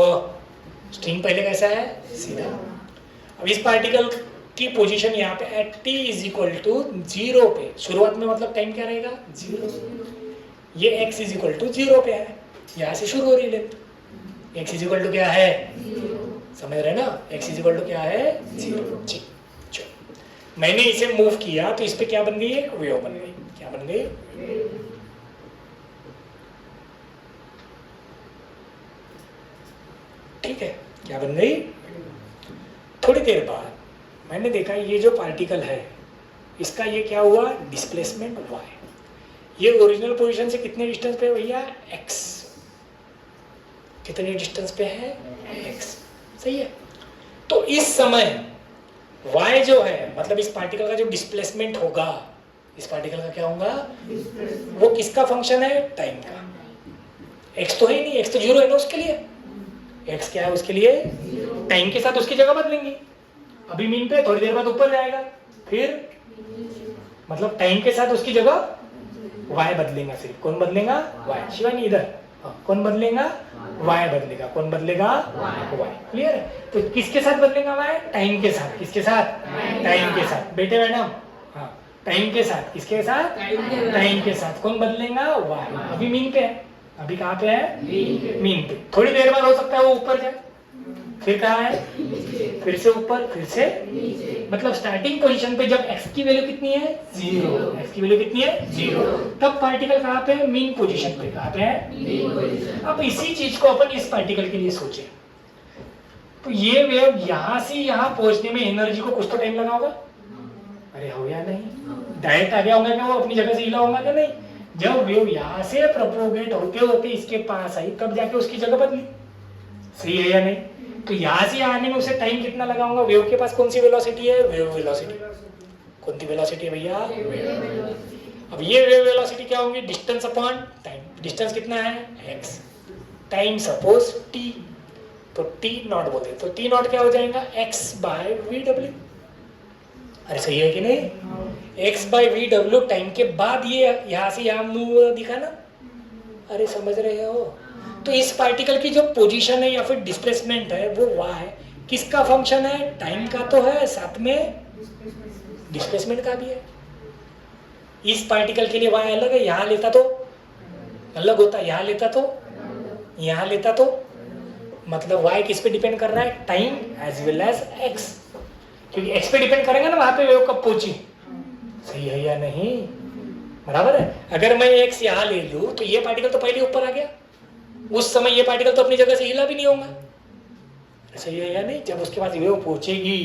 स्ट्रिंग पहले कैसा है, सीधा। अब इस पार्टिकल की पोजीशन यहाँ पे at t is equal to 0 पे, शुरुआत में मतलब टाइम क्या रहेगा, 0। ये x इज इक्वल टू 0 पे है, यहाँ से शुरू हो रही length. x is equal to क्या है, 0। समझ रहे ना, x इज इक्वल टू क्या है, 0। जी, मैंने इसे मूव किया तो इस पे क्या बन गई, एक वेव बन गई। क्या बन गई, ठीक है, क्या बन गई। थोड़ी देर बाद मैंने देखा ये जो पार्टिकल है इसका ये क्या हुआ, डिस्प्लेसमेंट y। ये ओरिजिनल पोजीशन से कितने डिस्टेंस पे है भैया, x। कितने डिस्टेंस पे है, x। सही है। तो इस समय y जो है, मतलब इस पार्टिकल का जो डिस्प्लेसमेंट होगा, इस पार्टिकल का क्या होगा, वो किसका फंक्शन है, टाइम का। x तो है ही नहीं, x तो 0 है ना उसके लिए। x क्या है उसके लिए, टाइम के साथ उसकी जगह बदलेंगी। अभी मीन पे, थोड़ी देर बाद ऊपर जाएगा, फिर मतलब टाइम के साथ उसकी जगह y बदलेगा। सिर्फ कौन बदलेगा, y। शिवानी इधर, कौन बदलेगा, y बदलेगा। कौन बदलेगा, y। क्लियर है। तो किसके साथ बदलेगा y, टाइम के साथ। किसके साथ, टाइम के साथ। बेटे मैडम, हाँ, टाइम के साथ। किसके साथ, टाइम के साथ। कौन बदलेगा, y। अभी मीन पे है, अभी कहाँ पे है, मीन पे। थोड़ी देर बाद हो सकता है वो ऊपर जाए, फिर कहाँ है, फिर से ऊपर, फिर से मतलब स्टार्टिंग पोजीशन पे जब x की वैल्यू कितनी है, 0। x की वैल्यू कितनी है, 0। तब पार्टिकल कहाँ पे है, मीन पोजीशन पे। कहाँ पे है। अब इसी चीज को अपन इस पार्टिकल के लिए सोचे, तो ये वेव यहाँ से यहाँ पहुंचने में एनर्जी को कुछ तो टाइम लगा होगा। अरे हो या नहीं, डायरेक्ट आ गया होगा क्या, वो अपनी जगह से हिला होगा क्या, नहीं। जब वेव यहाँ से प्रोपोगेट होते होते इसके पास आई, तब जाके उसकी जगह बदली। सही है या नहीं। तो यहाँ से आने में उसे टाइम कितना लगा होगा। वेव के पास कौन सी वेलोसिटी है, वेव वेलोसिटी। कौन सी वेलोसिटी है भैया, अब ये वेव वेलोसिटी क्या होंगी, डिस्टेंस अपॉन टाइम। डिस्टेंस कितना है, x। टाइम सपोज t, तो t नॉट बोलते, तो t नॉट क्या हो जाएगा, x बाय vw। अरे सही है कि नहीं, x बाय vw। टाइम के बाद ये यहाँ से यहाँ मूव दिखा ना, अरे समझ रहे हो। तो इस पार्टिकल की जो पोजीशन है या फिर डिस्प्लेसमेंट है वो y है। किसका फंक्शन है, टाइम का तो है, साथ में डिस्प्लेसमेंट का भी है। इस पार्टिकल के लिए y अलग है, यहाँ लेता तो अलग होता, यहाँ लेता तो, यहाँ लेता तो, मतलब y किस पे डिपेंड कर रहा है, time as well as x। क्योंकि x पे डिपेंड करेंगे ना वहां पे वेव कब पहुंची। सही है या नहीं, बराबर है। अगर मैं x यहाँ ले लूं तो ये पार्टिकल तो पहले ऊपर आ गया, उस समय ये पार्टिकल तो अपनी जगह से हिला भी नहीं होगा। सही है या नहीं। जब उसके पास वेव पहुंचेगी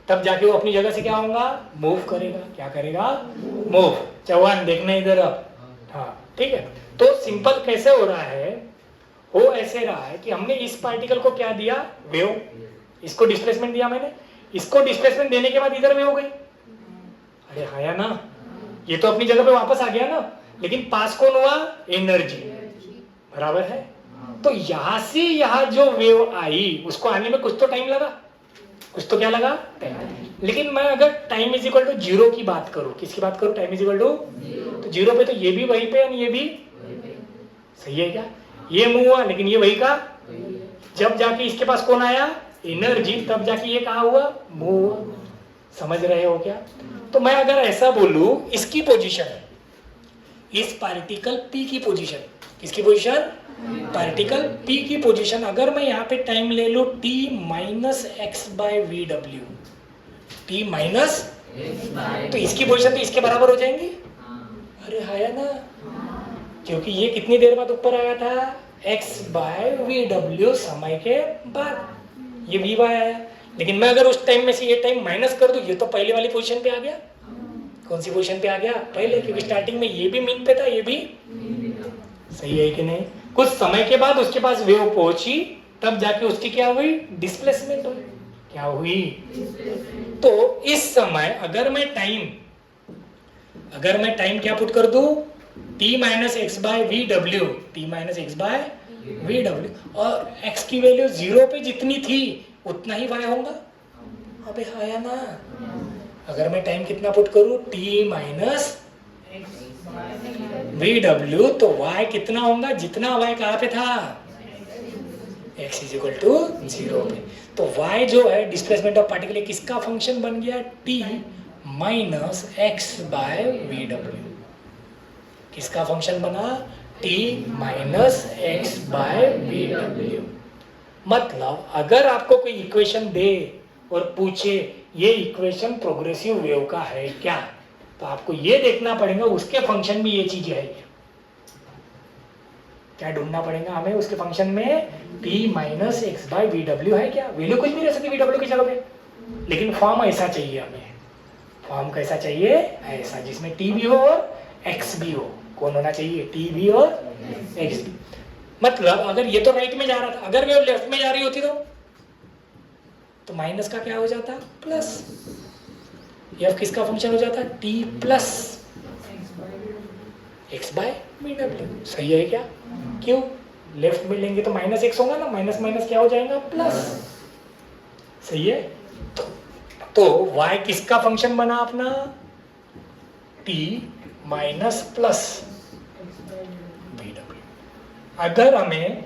तब जाके वो अपनी जगह से क्या होगा, मूव करेगा। क्या करेगा, मूव। चौहान देखना इधर अब, हाँ ठीक है। तो सिंपल कैसे हो रहा है, हो ऐसे रहा है कि हमने इस पार्टिकल को क्या दिया, वेव। इसको डिस्प्लेसमेंट दिया मैंने, इसको डिस्प्लेसमेंट देने के बाद इधर वेव हो गई। अरे हाँ या ना, ये तो अपनी जगह पे वापस आ गया ना, लेकिन पास कौन हुआ, एनर्जी। बराबर है। तो यहां से यहां जो वेव आई उसको आने में कुछ तो टाइम लगा, कुछ तो क्या लगा, टाइम। लेकिन मैं अगर टाइम इज इक्वल टू 0 की बात करूं, किसकी बात करूं, टाइम इज इक्वल टू, तो 0 पे तो ये भी वहीं पे और ये भी सही है क्या, ये मूव हुआ लेकिन ये वही का। जब जाके इसके पास कौन आया, एनर्जी, तब जाके ये कहा हुआ, मूव। समझ रहे हो क्या। तो मैं अगर ऐसा बोलूं, इसकी पोजीशन, इस पार्टिकल P की पोजीशन, किसकी पोजीशन, पार्टिकल P की पोजीशन, अगर मैं यहाँ पे टाइम ले लूं t minus x by V W, T minus, तो इसकी पोजीशन तो इसके बराबर हो जाएंगी। अरे है ना, क्योंकि ये कितनी देर बाद ऊपर आया था, x बाय वी डब्ल्यू समय के बाद, ये वी बाय आया। लेकिन मैं अगर उस टाइम में से ये टाइम माइनस कर दूं, ये तो पहले वाली पोजीशन पे आ गया। कौन सी पोजीशन पे आ गया, पहले, क्योंकि स्टार्टिंग में ये भी मीन पे था, ये भी। सही है कि नहीं। कुछ समय के बाद उसके पास वेव पहुंची, तब जाके उसकी क्या हुई, डिस्प्लेसमेंट हुई। क्या हुई, तो इस समय अगर मैं टाइम अगर मैं टाइम क्या पुट कर दूं, t minus x by V W, T minus x by we W, और x की वैल्यू 0 पे जितनी थी उतना ही y होगा। अबे आया ना। अगर मैं टाइम कितना पुट करूं, t माइनस वी डब्ल्यू, तो y कितना होगा, जितना y कहाँ पे था, x इज इक्वल टू 0 पे। तो y जो है डिस्प्लेसमेंट ऑफ पार्टिकल किसका फंक्शन बन गया, t minus x by we डब्ल्यू। किसका फंक्शन बना, t minus x by we डब्ल्यू। मतलब अगर आपको कोई इक्वेशन दे और पूछे ये इक्वेशन प्रोग्रेसिव वेव का है क्या, तो आपको ये देखना पड़ेगा उसके फंक्शन में ये चीज है क्या, ढूंढना पड़ेगा हमें उसके फंक्शन में t minus x by we डब्ल्यू है क्या। वैल्यू कुछ भी रह सकती वी डब्ल्यू की जगह पे, लेकिन फॉर्म ऐसा चाहिए हमें। फॉर्म कैसा चाहिए, ऐसा जिसमें t भी हो और x भी हो। कौन होना चाहिए, t भी और x भी। मतलब अगर ये तो राइट में जा रहा था, अगर वेव लेफ्ट में जा रही होती तो माइनस का क्या हो जाता, प्लस। f किसका फंक्शन हो जाता, t plus x by we डब्ल्यू। सही है क्या, क्यों, लेफ्ट में लेंगे तो माइनस एक्स होगा ना, माइनस माइनस क्या हो जाएगा, प्लस। सही है। तो y किसका फंक्शन बना अपना, t minus plus V W. अगर हमें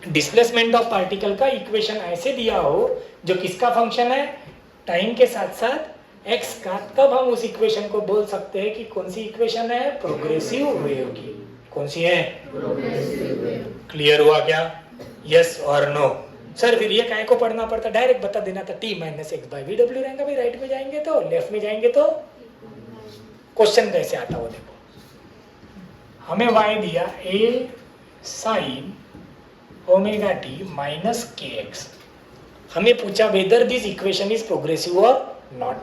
डिस्प्लेसमेंट ऑफ पार्टिकल का इक्वेशन ऐसे दिया हो जो किसका फंक्शन है, टाइम के साथ साथ x का, तब हम उस इक्वेशन को बोल सकते हैं कि कौन सी इक्वेशन है, प्रोग्रेसिव वेव की। कौन सी है, प्रोग्रेसिव वेव। क्लियर हुआ क्या, यस और नो। सर फिर ये काय को पढ़ना पड़ता, डायरेक्ट बता देना था t minus x by V W रहेगा भाई, राइट में जाएंगे तो, लेफ्ट में जाएंगे तो। क्वेश्चन कैसे आता वो देखो, हमें y दिया a sine omega T minus के एक्स। हमें पूछा whether this equation is progressive और नॉट।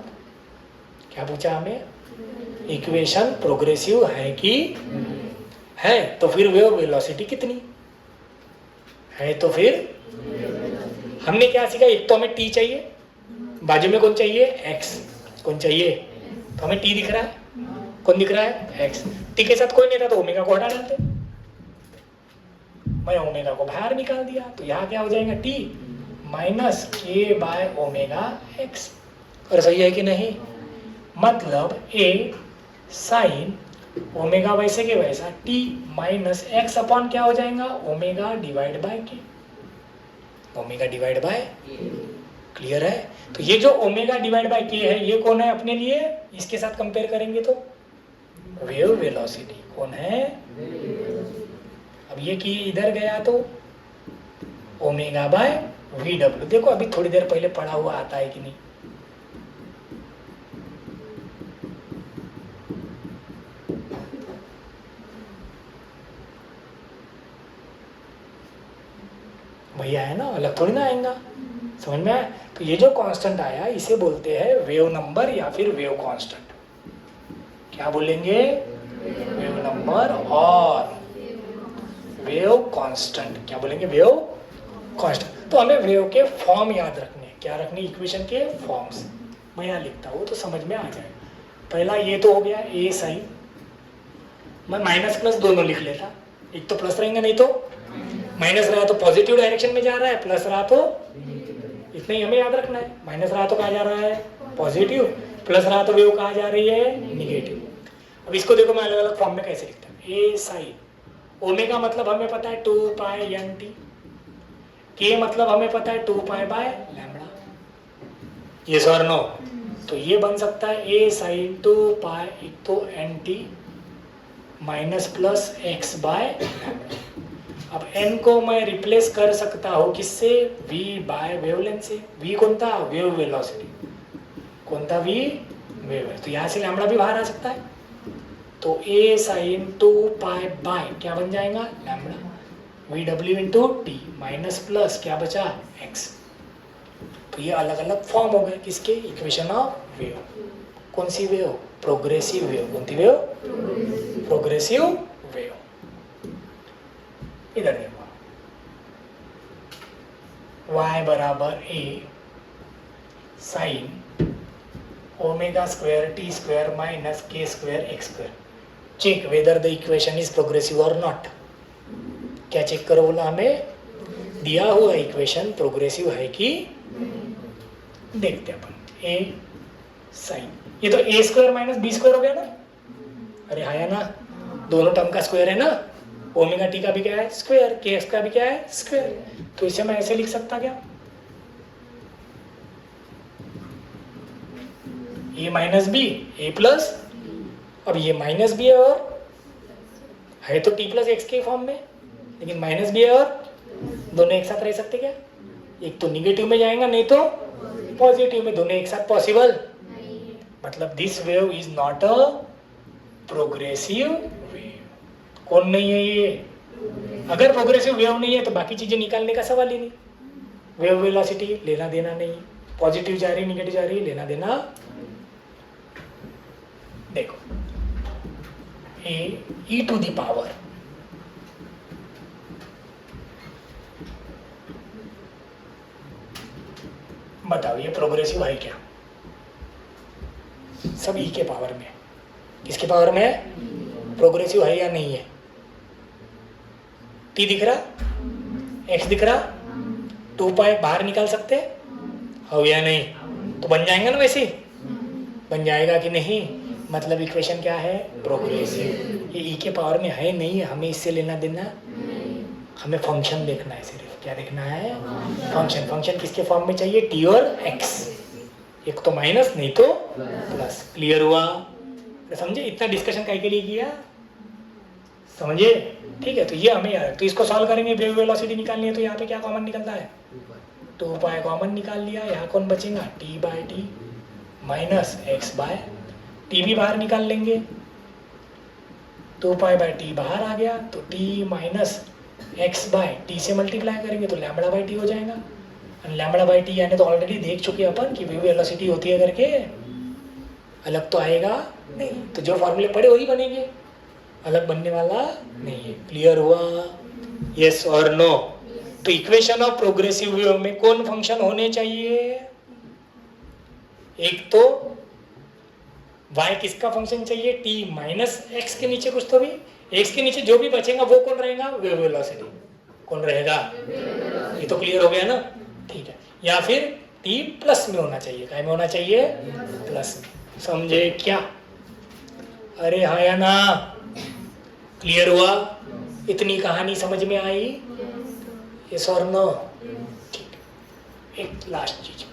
क्या पूछा हमें, इक्वेशन प्रोग्रेसिव है कि है, तो फिर वेव वेलोसिटी कितनी है, तो फिर हमने क्या सीखा, एक तो हमें t चाहिए, बाजू में कौन चाहिए, x। कौन चाहिए, तो हमें t दिख रहा है, कौन दिख रहा है, x। t के साथ कोई नहीं था तो ओमेगा को हटा डालते, मैं ओमेगा को बाहर निकाल दिया, तो यहाँ क्या हो जाएगा, t माइनस के बाय ओमेगा एक्स। और सही है कि नहीं, मतलब a साइन ओमेगा वैसे के वैसा t माइनस एक्स अपॉन क्या हो जाएगा, ओमेगा डिवाइड बाय के, ओमेगा डिवाइड बाय। क्लियर है। तो ये जो ओमेगा डिवाइड बाय के है ये कौन है अपने लिए, इसके साथ कंपेयर करेंगे तो वेव वेलोसिटी। कौन है, अब ये की इधर गया तो ओमेगा बाय वी डब्ल्यू। देखो अभी थोड़ी देर पहले पढ़ा हुआ आता है कि नहीं, भैया है ना, अलग थोड़ी ना आएगा, समझ में आया। तो ये जो कांस्टेंट आया इसे बोलते हैं वेव नंबर या फिर वेव कांस्टेंट। क्या बोलेंगे, वेव नंबर और वेव कांस्टेंट। क्या बोलेंगे, वेव कांस्टेंट। तो हमें वेव के फॉर्म याद रखने, क्या रखने, इक्वेशन के फॉर्म्स। मैं यहाँ लिखता हूँ तो समझ में आ जाएगा। पहला ये तो हो गया ए साइन, मैं माइनस प्लस दोनों लिख लेता, एक तो प्लस रहेंगे नहीं तो माइनस रहा तो पॉजिटिव डायरेक्शन में जा रहा है, प्लस रहा तो, इतना ही हमें याद रखना है। माइनस रहा तो कहाँ जा रहा है, पॉजिटिव, प्लस रहा तो वेव कहाँ जा रही है, निगेटिव। अब इसको देखो मैं अलग अलग फॉर्म में कैसे लिखता हूँ। ए साइन ओमेगा मतलब हमें पता है 2 पाई एन टी, के मतलब हमें पता है 2 पाई बाय लैम्बडा, ये सर नो। तो ये बन सकता है ए साइन 2 पाई एक तो n t minus plus x by lambda. अब n को मैं रिप्लेस कर सकता हूँ किससे, v बाय वेवलेंथ से। v कौन था, वेव वेलोसिटी, कौन था, v वेव है, तो यहाँ से लैम्बडा भी बाहर आ सकता है। तो a साइन 2 पाई बाय क्या बन जाएगा, lambda V W into T minus plus क्या बचा, x। तो ये अलग अलग फॉर्म हो गए किसके, इक्वेशन ऑफ वेव। कौन सी वेव, प्रोग्रेसिव वेव। कौन सी वेव, प्रोग्रेसिव वेव। इधर देखो y बराबर a sine omega square T square minus k square x square. Check whether the equation is progressive और नॉट. क्या चेक करो बोला हमें? दिया हुआ इक्वेशन प्रोग्रेसिव है कि देखते अपन. ए साइन, ये तो ए स्क्वायर माइनस बी स्क्वायर हो गया ना. अरे हाँ या ना, दोनों टर्म का स्क्वायर है ना. ओमेगा टी का भी क्या है? स्क्वायर. के एक्स का भी क्या है? स्क्वायर. तो इसे मैं ऐसे लिख सकता क्या? ए माइनस बी ए प्लस, अब ये माइनस बी है और है तो टी प्लस एक्स के फॉर्म में, लेकिन माइनस बी है और दोनों एक साथ रह सकते क्या? एक तो निगेटिव में जाएगा, नहीं तो पॉजिटिव में. दोनों एक साथ पॉसिबल? मतलब this wave is not a progressive wave. कौन नहीं है ये? अगर प्रोग्रेसिव वेव नहीं है तो बाकी चीजें निकालने का सवाल ही नहीं. वेव वेलोसिटी लेना देना नहीं, पॉजिटिव जा रही निगेटिव जा रही लेना देना. देखो e टू द पावर बताओ ये प्रोग्रेसिव है क्या? सब e के पावर में. किसके पावर में है? प्रोग्रेसिव है या नहीं है? t दिख रहा, x दिख रहा, 2 पाई बाहर निकाल सकते हो या नहीं? तो बन जाएंगे ना वैसे. बन जाएगा कि नहीं? मतलब इक्वेशन क्या है? प्रोग्रेसिव. ये e के पावर में है नहीं है, हमें इससे लेना देना. हमें फंक्शन देखना है सिर्फ. क्या देखना है? फंक्शन. फंक्शन किसके फॉर्म में चाहिए? t और x. एक तो माइनस नहीं तो प्लस. क्लियर हुआ? समझे? इतना डिस्कशन काय के लिए किया? समझे? ठीक है, तो ये हमें याद. तो इसको सॉल्व करेंगे. वेव वेलोसिटी निकालनी है तो यहाँ पे क्या कॉमन निकलता है? 2 पाई कॉमन निकाल लिया. यहाँ कौन बचेगा? t by t minus x by t भी बाहर निकाल लेंगे. 2 पाई बाय टी बाहर आ गया तो t minus x by t से मल्टीप्लाई करेंगे तो लैम्बडा बाय टी हो जाएगा. लैम्बडा बाय टी यानी तो ऑलरेडी देख चुके अपन कि वेव वेलोसिटी होती है करके. अलग तो आएगा नहीं. तो जो फॉर्मूले पड़े वही बनेंगे, अलग बनने वाला नहीं है. क्लियर हुआ? यस और नो? तो इक्वेशन ऑफ प्रोग्रेसिव वेव में कौन फंक्शन होने चाहिए? एक तो y किसका फंक्शन चाहिए? t माइनस एक्स के नीचे कुछ तो भी, x के नीचे जो भी बचेगा वो कौन रहेगा? Wave velocity. कौन रहेगा? ये तो क्लियर हो गया ना. ठीक है. या फिर t प्लस में होना चाहिए. क्या में होना चाहिए? प्लस में. समझे क्या? अरे हाँ या ना? क्लियर हुआ? इतनी कहानी समझ में आई? यस और नो? ठीक. एक लास्ट चीज,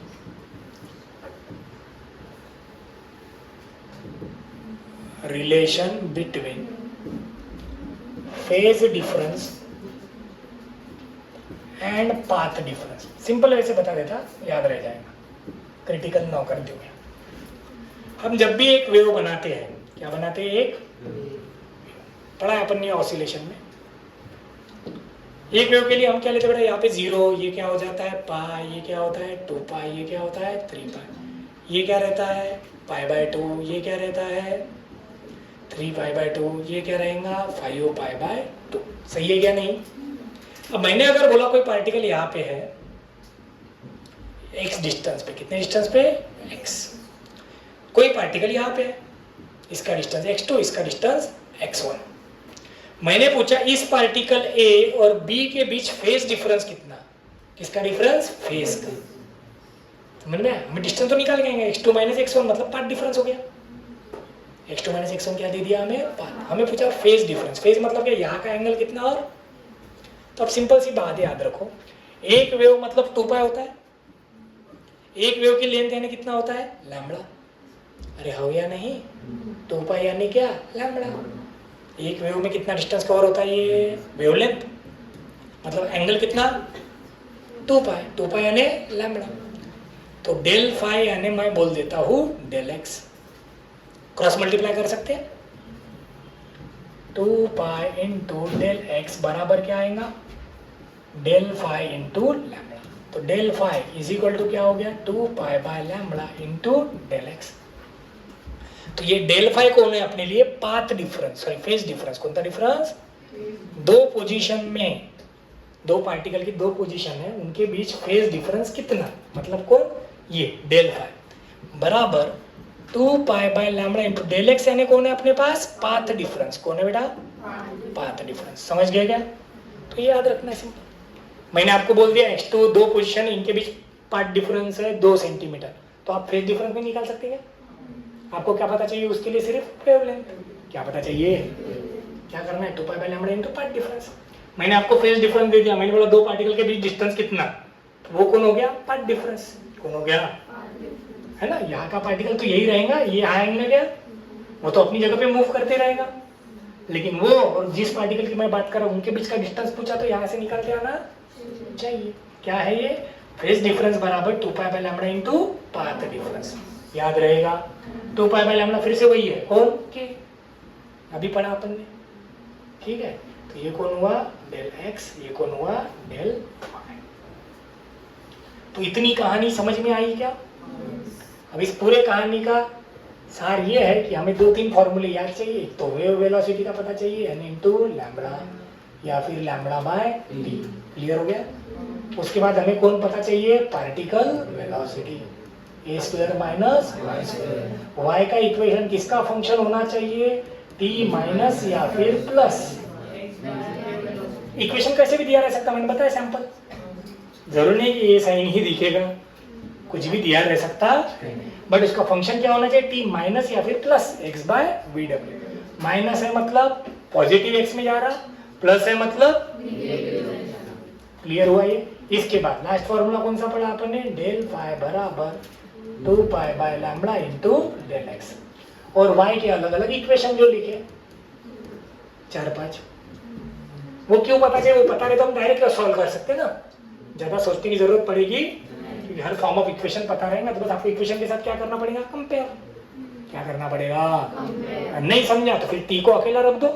relation between phase difference and path difference. Simple वैसे बता देता, याद रह जाएगा. क्रिटिकल ना करते हुए हम जब भी एक वेव बनाते हैं, क्या बनाते हैं? एक पढ़ा है अपन ने ऑसिलेशन में. एक वेव के लिए हम क्या लेते बेटा? यहाँ पे 0, ये क्या हो जाता है? पाई. ये क्या होता है? 2 पाई. ये क्या होता है? 3 पाई. ये क्या रहता है? Pi by 2. ये क्या रहता है? 3 पाई बाय 2. ये क्या रहेगा? 5 पाई बाय 2. सही है क्या? नहीं? अब मैंने अगर बोला कोई पार्टिकल यहाँ पे है x डिस्टेंस पे. कितने डिस्टेंस पे? x. कोई पार्टिकल यहाँ पे है, इसका डिस्टेंस x2, इसका डिस्टेंस x1. मैंने पूछा इस पार्टिकल A और B के बीच फेज डिफरेंस कितना? किसका डिफरेंस? फेज का. समझ में? हम डिस्टेंस तो निकाल गए x2 माइनस x1 मतलब पाथ डिफरेंस हो गया. x2 माइनस x1 क्या दे दिया हमें? पाथ. हमें पूछा फेज डिफरेंस. फेज मतलब क्या? यहाँ का एंगल कितना. और तो अब सिंपल सी बात याद रखो, एक वेव मतलब 2 पाई होता है. एक वेव की लेंथ यानी कितना होता है? लैम्बडा. अरे हो या नहीं? 2 पाई यानी क्या? लैम्बडा. एक वेव में कितना डिस्टेंस कवर होता है? ये वेवलेंथ. मतलब एंगल कितना? 2 पाई. 2 पाई यानी लैम्बडा. तो डेल फाई यानी मैं बोल देता हूँ डेल एक्स. क्रॉस मल्टीप्लाई कर सकते हैं. 2 पाई इंटू डेल एक्स बराबर क्या आएगा? Del phi into lambda. तो del phi is equal to क्या हो गया? 2 pi by lambda into del x. तो ये डेल फाई कौन है अपने लिए? Path difference, sorry phase difference. कौन सा डिफरेंस? दो पोजीशन में, दो पार्टिकल की दो पोजीशन है, उनके बीच फेज डिफरेंस कितना, मतलब कौन? ये डेल फाई बराबर 2 pi by lambda into del x, यानी कौन है अपने पास, पाथ डिफरेंस। कौन है बेटा, पाथ डिफरेंस। समझ गए क्या? तो ये याद रखना है सिंपल। मैंने आपको बोल दिया x2 दो पोजीशन, इनके बीच पाथ डिफरेंस है 2 सेंटीमीटर, तो आप फेज डिफरेंस भी निकाल सकते हैं। आपको क्या पता चाहिए उसके लिए, सिर्फ वेवलेंथ। क्या पता चाहिए, क्या करना है, 2 pi by lambda into path difference. मैंने आपको फेज डिफरेंस दे दिया, मैंने बोला दो पार्टिकल के बीच डिस्टेंस कितना, वो कौन हो गया, पाथ डिफरेंस। कौन हो गया, है ना, यहाँ का पार्टिकल तो यही रहेगा, ये यहाँ आएंगे क्या, वो तो अपनी जगह पे मूव करते रहेगा, लेकिन वो और जिस पार्टिकल की मैं बात कर रहा हूँ उनके बीच का डिस्टेंस पूछा तो यहाँ से निकाल के आना चाहिए। क्या है ये, फेज डिफरेंस बराबर 2 pi by lambda into path difference. याद रहेगा, 2 पाई बाय लैम्बडा फिर से वही है, कौन के अभी पढ़ा अपन ने, ठीक है। तो ये कौन हुआ, डेल एक्स, ये कौन हुआ, डेल वाई। तो इतनी कहानी समझ में आई क्या? अब इस पूरे कहानी का सार ये है कि हमें 2-3 फॉर्मूले याद चाहिए। तो वेव वेलोसिटी का पता चाहिए, n इंटू लैम्बडा या फिर लैम्बडा बाय डी। क्लियर हो गया? उसके बाद हमें कौन पता चाहिए, particle velocity, a square minus y square. Y का इक्वेशन किसका फंक्शन होना चाहिए, टी माइनस या फिर प्लस। इक्वेशन कैसे भी दिया रह सकता, मैंने बताया सैंपल, जरूरी नहीं कि ये साइन ही दिखेगा, कुछ भी दिया रह सकता, बट उसका फंक्शन क्या होना चाहिए, टी माइनस या फिर प्लस एक्स बाय वी डब्ल्यू। माइनस है मतलब पॉजिटिव एक्स में जा रहा, प्लस है मतलब, क्लियर हुआ ये? इसके बाद लास्ट फॉर्मूला कौन सा पढ़ा आपने, डेल फाई बराबर 2 pi by lambda into del x. और वाई के अलग अलग इक्वेशन जो लिखे 4-5, वो क्यों पता चाहिए, वो पता नहीं तो हम डायरेक्ट सॉल्व कर सकते ना, ज्यादा सोचने की जरूरत पड़ेगी, क्योंकि हर फॉर्म ऑफ इक्वेशन पता रहेगा तो बस आपको इक्वेशन के साथ क्या करना पड़ेगा, कंपेयर। क्या करना पड़ेगा, नहीं समझा तो फिर टी को अकेला रख दो,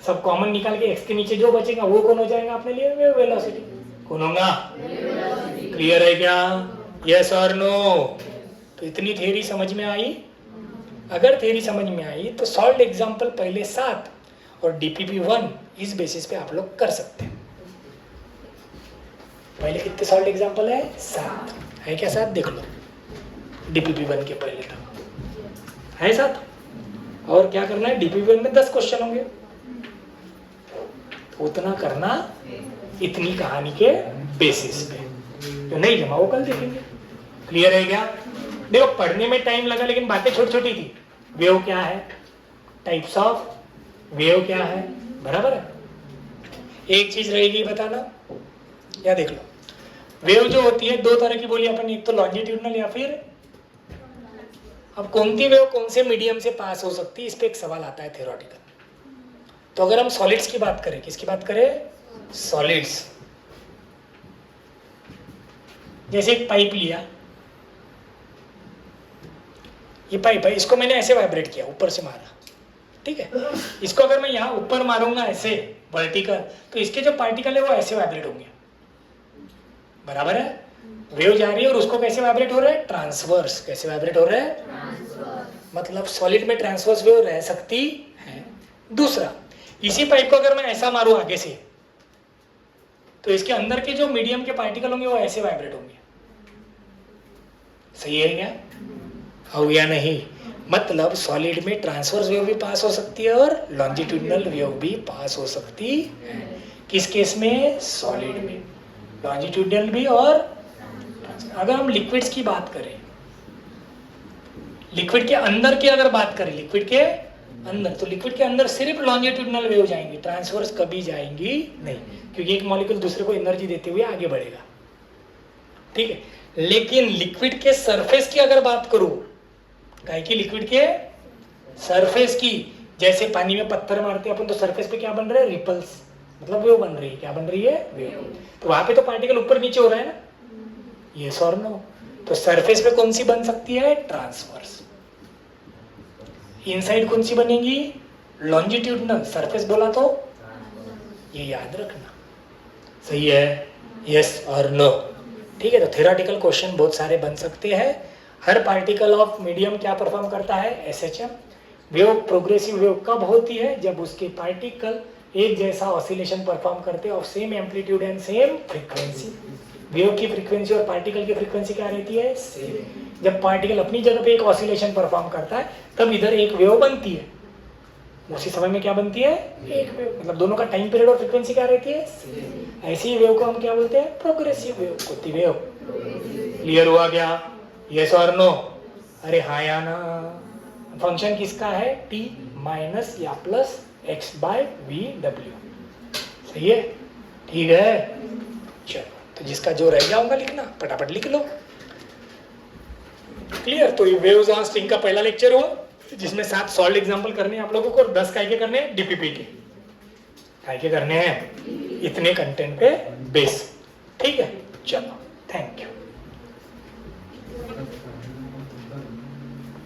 सब कॉमन निकाल के एक्स के नीचे जो बचेगा वो कौन हो जाएगा अपने लिए, वेव वेलोसिटी। कौन होगा, क्लियर है क्या, यस और नो? तो इतनी थ्योरी समझ में आई? अगर थ्योरी समझ में आई तो सॉल्व एग्जांपल पहले 7 और डीपीपी 1 इस बेसिस पे आप लोग कर सकते हैं। पहले कितने सॉल्व एग्जांपल है, 7 है क्या, 7 देख लो, डीपीपी 1 के पहले तक है 7। और क्या करना है, डीपीपी 1 में 10 क्वेश्चन होंगे, उतना करना इतनी कहानी के बेसिस पे, तो नहीं जमा वो कल देखेंगे। क्लियर है क्या? देखो पढ़ने में टाइम लगा लेकिन बातें छोटी छोटी थी। वेव क्या है, टाइप्स ऑफ वेव क्या है, बराबर है। एक चीज रहेगी बताना, या देख लो, वेव जो होती है 2 तरह की बोली अपन, एक तो लॉन्जिट्यूडनल या फिर, अब कौन सी वेव कौन से मीडियम से पास हो सकती है, इस पे एक सवाल आता है थ्योरेटिकल। तो अगर हम सॉलिड्स की बात करें, किसकी बात करें, सॉलिड्स, जैसे एक पाइप लिया, ये पाइप है, इसको मैंने ऐसे वाइब्रेट किया, ऊपर से मारा, ठीक है। इसको अगर मैं यहाँ ऊपर मारूंगा ऐसे वर्टिकल, तो इसके जो पार्टिकल है वो ऐसे वाइब्रेट होंगे, बराबर है। वेव जा रही है और उसको कैसे वाइब्रेट हो रहा है, ट्रांसवर्स। कैसे वाइब्रेट हो रहा है, मतलब सॉलिड में ट्रांसवर्स वेव रह सकती है। दूसरा, इसी पाइप को अगर मैं ऐसा मारूं आगे से, तो इसके अंदर के जो मीडियम के पार्टिकल होंगे वो ऐसे वाइब्रेट होंगे। सही है क्या, हो गया नहीं? मतलब सॉलिड में ट्रांसवर्स वेव भी पास हो सकती है और लॉन्जिट्यूडनल वेव भी पास हो सकती है। किस केस में, सॉलिड में, लॉन्जिट्यूडनल भी। और अगर हम लिक्विड्स की बात करें, लिक्विड के अंदर की अगर बात करें, लिक्विड के अंदर, तो लिक्विड के अंदर सिर्फ लॉन्जिट्यूडनल वेव जाएंगी, ट्रांसवर्स कभी जाएंगी नहीं, क्योंकि एक मॉलिक्यूल दूसरे को एनर्जी देते हुए आगे बढ़ेगा, ठीक है। लेकिन लिक्विड के सरफेस की अगर बात करूं, काहे की लिक्विड के सरफेस की, जैसे पानी में पत्थर मारते हैं अपन, तो सरफेस पे क्या बन रहा है, रिपल्स, मतलब वेव बन रही है। क्या बन रही है, वेव। तो वहां पे तो पार्टिकल ऊपर नीचे हो रहा है ना, यस और नो? तो सरफेस पे कौन सी बन सकती है, ट्रांसवर्स। इनसाइड कौन सी बनेगी, लॉन्जिट्यूडनल। सरफेस बोला तो ये याद रखना, सही है, यस और नो? ठीक है। तो थ्योरेटिकल क्वेश्चन बहुत सारे बन सकते हैं। हर पार्टिकल ऑफ मीडियम क्या परफॉर्म करता है, एसएचएम। वेव प्रोग्रेसिव वेव कब होती है, जब उसके पार्टिकल एक जैसा ऑसिलेशन परफॉर्म करते हैं of same amplitude and same frequency. Wave की फ्रीक्वेंसी और पार्टिकल की फ्रीक्वेंसी क्या रहती है, सेम। जब पार्टिकल अपनी जगह पे एक ऑसिलेशन परफॉर्म करता है तब इधर एक वेव बनती है, उसी समय में क्या बनती है, एक वेव। मतलब दोनों का टाइम पीरियड और फ्रीक्वेंसी क्या रहती है, ऐसी वेव को हम क्या बोलते हैं, प्रोग्रेसिव वेव, कोती वेव। क्लियर हुआ क्या, यस और नो? अरे हाँ या ना? फंक्शन किसका है, t माइनस या प्लस x बाय वी डब्ल्यू। सही है, ठीक है। चलो, तो जिसका जो रह गया होगा लिखना, फटाफट लिख लो। क्लियर? तो ये वेव्स ऑन स्ट्रिंग का पहला लेक्चर हुआ, जिसमें 7 सॉल्व एग्जांपल करने हैं आप लोगों को और 10 काय के करने हैं, डीपीपी के। काय के करने हैं, इतने कंटेंट पे बेस। ठीक है, चलो, थैंक यू।